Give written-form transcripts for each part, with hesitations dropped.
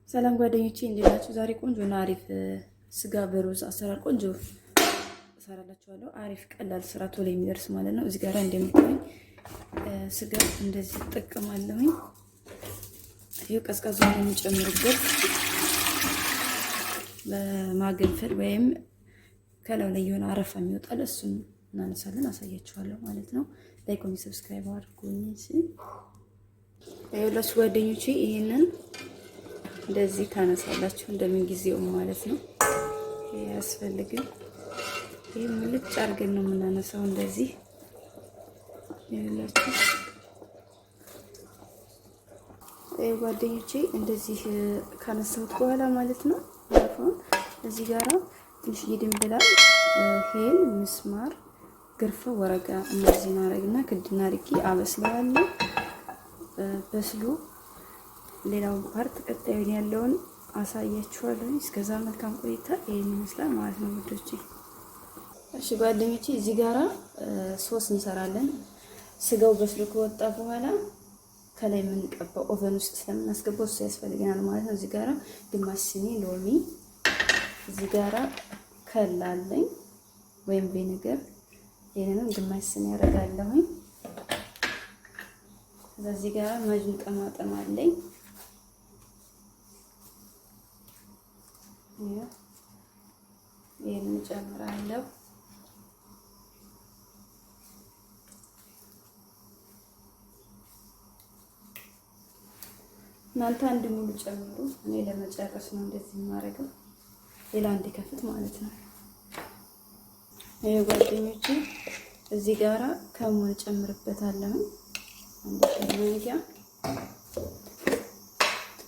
ሰላም ጓደኞቼ እንዴት ናችሁ? ዛሬ ቆንጆና አሪፍ ስጋ በሩዝ አሰራር ቆንጆ እሰራላችኋለሁ። አሪፍ ቀላል ስራ ቶሎ የሚደርስ ማለት ነው። እዚህ ጋር እንደምታዩኝ ስጋ እንደዚህ እጠቀማለሁኝ። ይሄው ቀዝቃዛ ነው የሚጨምርበት ለማገንፈል ወይም ከላው ላይ የሆነ አረፋ የሚወጣል እሱን እናነሳለን፣ አሳያችኋለሁ ማለት ነው። ላይክ ኮሜንት ሰብስክራይብ አድርጉኝ። ይኸውላችሁ ጓደኞቼ ይሄንን እንደዚህ ታነሳላችሁ እንደምን ጊዜው ማለት ነው። ያስፈልግም ይሄ ሙልጭ አድርገን ነው የምናነሳው እንደዚህ ይኸውላችሁ። ጓደኞቼ እንደዚህ ካነሳሁት በኋላ ማለት ነው አሁን እዚህ ጋራ ትንሽ ይድንብላል ሄል ምስማር ግርፈ ወረጋ እነዚህ ማረግና ክድና አድርጌ አበስለዋለሁ። በስሎ ሌላውን ፓርት ቀጣዩን ያለውን አሳያችኋለሁ። እስከዛ መልካም ቆይታ። ይሄን ይመስላል ማለት ነው ውዶቼ። እሺ ጓደኞቼ እዚህ ጋራ ሶስ እንሰራለን። ስጋው በስሎ ከወጣ በኋላ ከላይ የምንቀባው ኦቨን ውስጥ ስለምናስገባው እሱ ያስፈልገናል ማለት ነው። እዚህ ጋራ ግማሽ ሲኒ ሎሚ፣ እዚህ ጋራ ከላለኝ ወይም ቪኒገር ይሄንንም ግማሽ ሲኒ ያደርጋለሁኝ። እዚህ ጋራ ማጅን ጠማጠም አለኝ። ይሄን እንጨምራለሁ። እናንተ አንድ ሙሉ ጨምሩ። እኔ ለመጨረስ ነው እንደዚህ የማደርገው ሌላ እንዲከፍት ማለት ነው። ይሄ ጓደኞቼ እዚህ ጋራ ከሙን ጨምርበታለሁ አንድ ማንኪያ።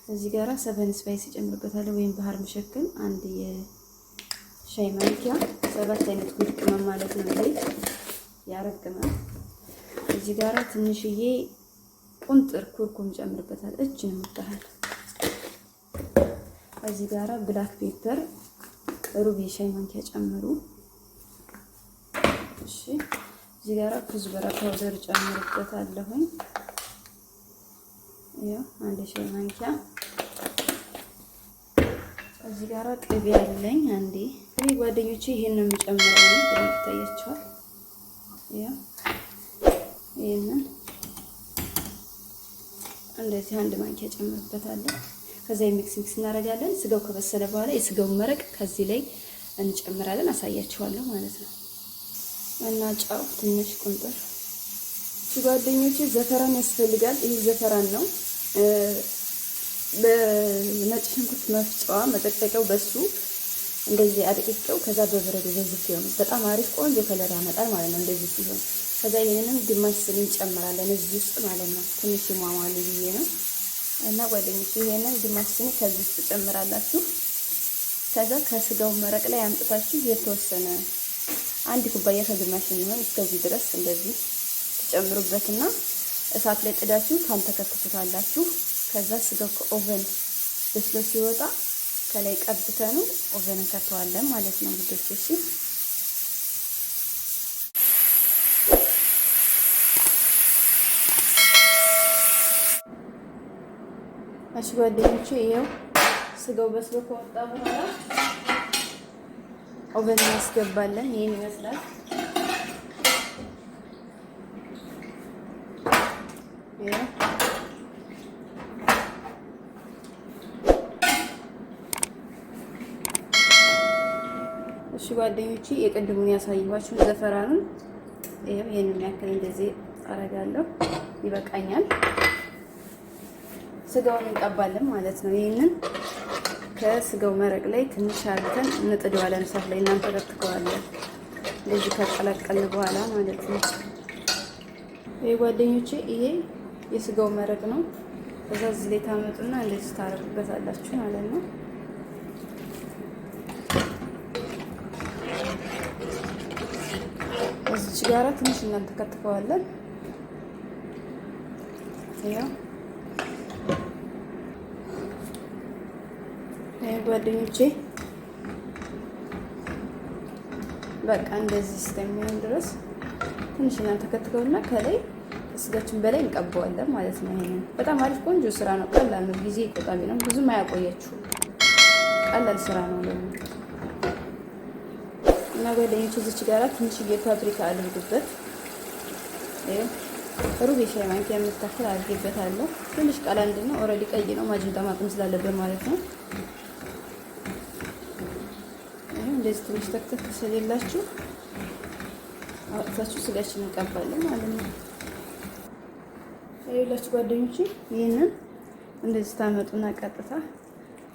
እዚህ ጋራ ሰቨን ስፓይስ ጨምርበታለሁ ወይም ባህር መሸከል አንድ የሻይ ማንኪያ። 7 አይነት ጉድ ቅመም ማለት ነው ዘይት ያረግማል። እዚህ ጋራ ትንሽዬ ቁንጥር ኩርኩም ጨምርበታል እጅን ምታህል። እዚህ ጋራ ብላክ ፔፐር ሩብ የሻይ ማንኪያ ጨምሩ። እሺ እዚህ ጋራ ኩዝበራ ፓውደር ጨምርበታለሁ ያው አንድ ሻይ ማንኪያ። እዚህ ጋራ ቅቤ አለኝ አንዴ። ቅቤ ጓደኞቼ ይሄን ነው የምጨምረው ነው ይታያችኋል። ያው ይሄንን እንደዚህ አንድ ማንኪያ ጨምርበታለሁ። ከዛ ሚክስ እናደርጋለን። ስጋው ከበሰለ በኋላ የስጋውን መረቅ ከዚህ ላይ እንጨምራለን፣ አሳያችኋለሁ ማለት ነው። እና ጫው ትንሽ ቁንጥር። ጓደኞቼ ዘፈራን ያስፈልጋል። ይሄ ዘፈራን ነው በነጭ ሽንኩርት መፍጫዋ መጠቅጠቂያው በሱ እንደዚህ አድቅቄው ከዛ በበረዶ ዘዝፌው ነው። በጣም አሪፍ ቆንጆ ከለር ያመጣል ማለት ነው እንደዚህ ሲሆን። ከዛ ይሄንን ግማሽ ስኒ እንጨምራለን እዚህ ውስጥ ማለት ነው። ትንሽ ይሟሟል ብዬ ነው። እና ጓደኞቼ ይሄንን ግማሽ ስኒ ከዚህ ውስጥ ጨምራላችሁ። ከዛ ከስጋው መረቅ ላይ አምጥታችሁ የተወሰነ አንድ ኩባያ ከግማሽ የሚሆን እስከዚህ ድረስ እንደዚህ ተጨምሩበትና እሳት ላይ ጥዳችሁ ታንተከትኩታላችሁ። ከዛ ስጋው ከኦቨን በስሎ ሲወጣ ከላይ ቀብተኑ ኦቨን ከተዋለን ማለት ነው ውዶች። እሺ እሺ ጓደኞቼ ይሄው ስጋው በስሎ ከወጣ በኋላ ኦቨን እናስገባለን። ይሄን ይመስላል። እሺ ጓደኞቼ የቅድሙን ያሳየኋችሁ ዘፈራኑን ይሄው ይሄንን ያክል እንደዚህ አረጋለሁ። ይበቃኛል። ስጋውን እንቀባለን ማለት ነው። ይሄንን ከስጋው መረቅ ላይ ትንሽ አድርገን እንጥደዋለን እሳት ላይ እናንተከትከዋለን። እንደዚህ ከቀላቀልን በኋላ ማለት ነው። ይሄ ጓደኞቼ ይሄ የስጋው መረቅ ነው። ከዛ እዚህ ላይ ታመጡና እንደዚህ ታረጉበታላችሁ ማለት ነው። እዚህ ጋራ ትንሽ እናንተከትከዋለን። ያው ጓደኞቼ በቃ እንደዚህ እስከሚሆን ድረስ ትንሽ እናንተከትከውና ከላይ ስጋችን በላይ እንቀባዋለን ማለት ነው። ይሄንን በጣም አሪፍ ቆንጆ ስራ ነው። ቀላል ነው፣ ጊዜ ቆጣቢ ነው፣ ብዙም አያቆያችሁም። ቀላል ስራ ነው ደግሞ እና ጓደኞቼ እዚች ጋራ ትንሽዬ ፓፕሪካ አድርጉበት። ሩብ የሻይ ማንኪያ የምታክል አድርጌበታለሁ። ትንሽ ቀላ እንድነው ኦልሬዲ ቀይ ነው ማጅንታ ማቅም ስላለበት ማለት ነው። እንደዚህ ትንሽ ተክተክ ስለሌላችሁ አውጥታችሁ ስጋችን እንቀባለን ማለት ነው። ይኸውላችሁ ጓደኞቼ ይህንን እንደዚህ ታመጡና ቀጥታ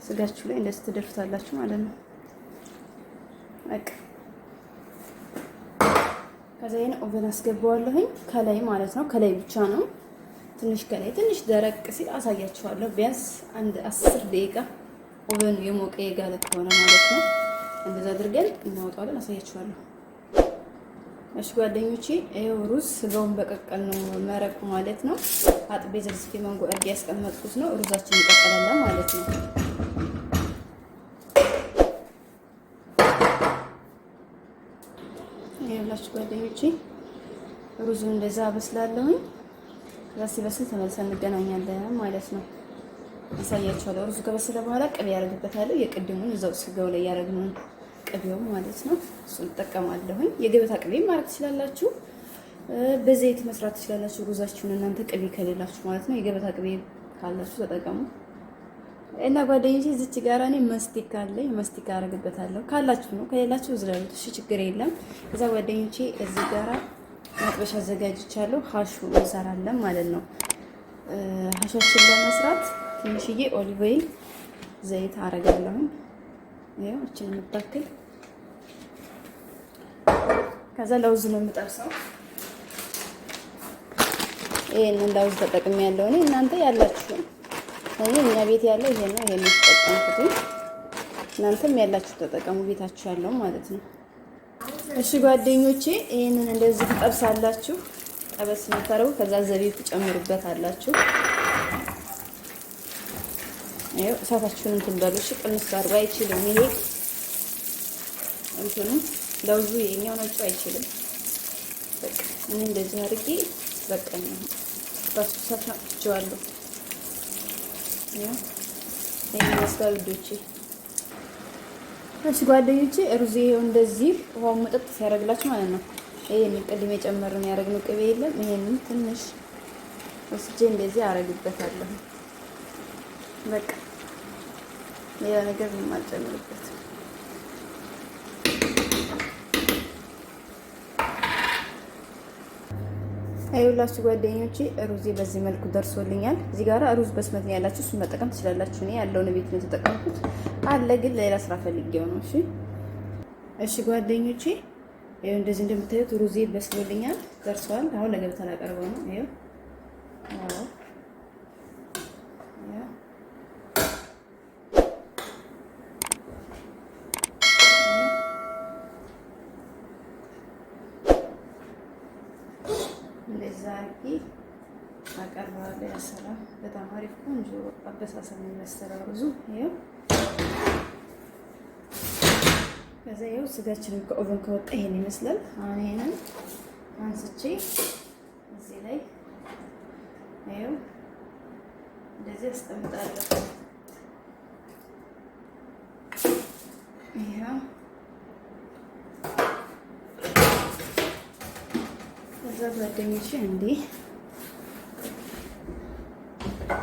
ስጋችሁ ላይ እንደዚህ ትደፍታላችሁ ማለት ነው። በቃ ከዛ ይሄን ኦቨን አስገባዋለሁኝ ከላይ ማለት ነው። ከላይ ብቻ ነው ትንሽ ከላይ ትንሽ ደረቅ ሲል አሳያችኋለሁ። ቢያንስ አንድ 10 ደቂቃ ኦቨኑ የሞቀ የጋለ ከሆነ ማለት ነው። እንደዛ አድርገን እናወጣዋለን፣ አሳያችኋለሁ። እሺ ጓደኞቼ ይኸው ሩዝ ስጋውን በቀቀል ነው መረቁ ማለት ነው። አጥቤ ዘርዝፌ ማንጎ አድርጌ ያስቀመጥኩት ነው። ሩዛችን እንቀቀላለን ማለት ነው። ይኸውላችሁ ጓደኞቼ ሩዙን እንደዛ አበስላለሁኝ። ከዛ ሲበስል ተመልሰን እንገናኛለን ማለት ነው። አሳያችኋለሁ። ሩዙ ከበሰለ በኋላ ቅቤ ያደርግበታለሁ። የቅድሙን እዛው ስጋው ላይ ያደረግነውን ቅቤው ማለት ነው። እሱን እጠቀማለሁኝ። የገበታ ቅቤ ማድረግ ትችላላችሁ፣ በዘይት መስራት ትችላላችሁ። ሩዛችሁን እናንተ ቅቤ ከሌላችሁ ማለት ነው። የገበታ ቅቤ ካላችሁ ተጠቀሙ። እና ጓደኞቼ እዚች ጋር እኔ መስቲካ አለኝ፣ መስቲካ አደርግበታለሁ። ካላችሁ ነው፣ ከሌላችሁ ዝለሉት፣ እሺ ችግር የለም። ከዛ ጓደኞቼ እዚህ ጋራ መጥበሻ አዘጋጅቻለሁ። ሀሹ እንሰራለን ማለት ነው። ሀሾችን ለመስራት ትንሽዬ ኦሊቭ ኦይል ዘይት አረጋለሁ። ይሄው እቺን የምታክል ከዛ ለውዝ ነው የምጠብሰው። ይሄንን ለውዝ ተጠቅሜያለሁ እኔ። እናንተ ያላችሁ እኛ ቤት ያለው ይሄ ነው። ይሄን ተጠቀሙት፣ እናንተም ያላችሁ ተጠቀሙ፣ ቤታችሁ ያለው ማለት ነው። እሺ ጓደኞቼ ይሄንን እንደዚህ ትጠብሳላችሁ። ጠበስ ነው። ከዛ ዘቢብ ትጨምሩበታላችሁ። ይሄው እሳታችሁን እንትን በሉ። እሺ ቅንስ አድርጎ አይችልም ይሄ እንትኑ ለውዙ የኛው ነጩ አይችልም። በቃ እኔ እንደዚህ አድርጌ በቃኝ ነው ባስሳታችኋለሁ። ይሄ መስጋው ልጆቼ። እሺ ጓደኞቼ ሩዝ ይሄው እንደዚህ ውሃው መጠጥ ሲያደርግላችሁ ማለት ነው። ይሄን ቅድም የጨመርን ያደረግነው ቅቤ የለም። ይሄንን ትንሽ ወስጄ እንደዚህ አረግበታለሁ። በቃ ሌላ ነገር የማልጨምርበት። አይውላችሁ ጓደኞቼ ሩዜ በዚህ መልኩ ደርሶልኛል። እዚህ ጋር ሩዝ በስመት ነው ያላችሁ፣ እሱን መጠቀም ትችላላችሁ። እኔ ያለውን ቤት ነው የተጠቀምኩት፣ አለ ግን ሌላ ስራ ፈልጌው ነው። እሺ እሺ ጓደኞቼ ይሄው እንደዚህ እንደምታዩት ሩዜ በስሎልኛል፣ ደርሷል። አሁን ለገብታ ላቀርበው ነው። ይሄው አዎ እንደዛ አድርጌ አቀርባለሁ። ያሰራ በጣም አሪፍ ቆንጆ አበሳሰል ነው የሚያሰራው ሩዙ። ይሄው ከዛ ይሄው ስጋችንን ከኦቨን ከወጣ ይሄን ይመስላል። አሁን ይሄንን አንስቼ እዚህ ላይ ይሄው እንደዚህ አስቀምጣለሁ። ይሄው ከዛ ጓደኞቼ እንዴ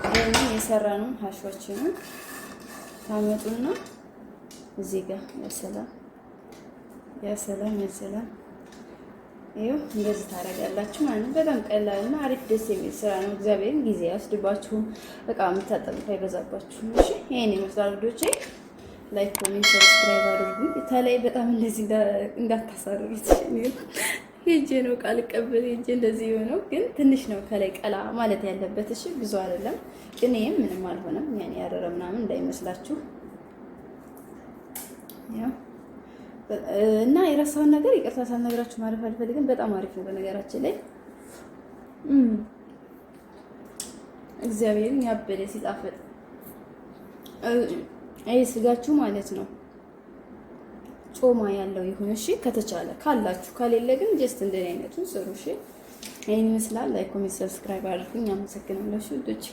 ይሄን የሰራነው ሀሾችንን ታመጡና እዚህ ጋር ያሰላም ይሄው እንደዚህ ታደርጋላችሁ ማለት ነው። በጣም ቀላልና አሪፍ ደስ የሚል ስራ ነው። እግዚአብሔርን ጊዜ ያስድባችሁም፣ በቃ የምታጠብቁ አይበዛባችሁም። እሺ ይሄን ይመስላል ልጆቼ። ላይክ፣ ኮሜንት፣ ሰብስክራይብ አድርጉ። ታላይ በጣም እንደዚህ እንዳታሳርሩት። ሄጄ ነው ቃል ቀበል ሄጄ እንደዚህ የሆነው ግን ትንሽ ነው ከላይ ቀላ ማለት ያለበት። እሺ ብዙ አይደለም ግን ይሄም ምንም አልሆነም። ያኔ ያረረ ምናምን እንዳይመስላችሁ። ያው እና የረሳውን ነገር ይቅርታ ሳልነግራችሁ ማለፍ አልፈልግም። በጣም አሪፍ ነው በነገራችን ላይ እግዚአብሔርን ያበደ ሲጣፈጥ አይ ስጋችሁ ማለት ነው። ጾማ ያለው ይሁን እሺ፣ ከተቻለ ካላችሁ፣ ከሌለ ግን ጀስት እንደኔ አይነቱን ስሩ እሺ። ይሄን ይመስላል። ላይክ፣ ኮሜንት፣ ሰብስክራይብ አድርጉኝ። አመሰግናለሁ ውዶች።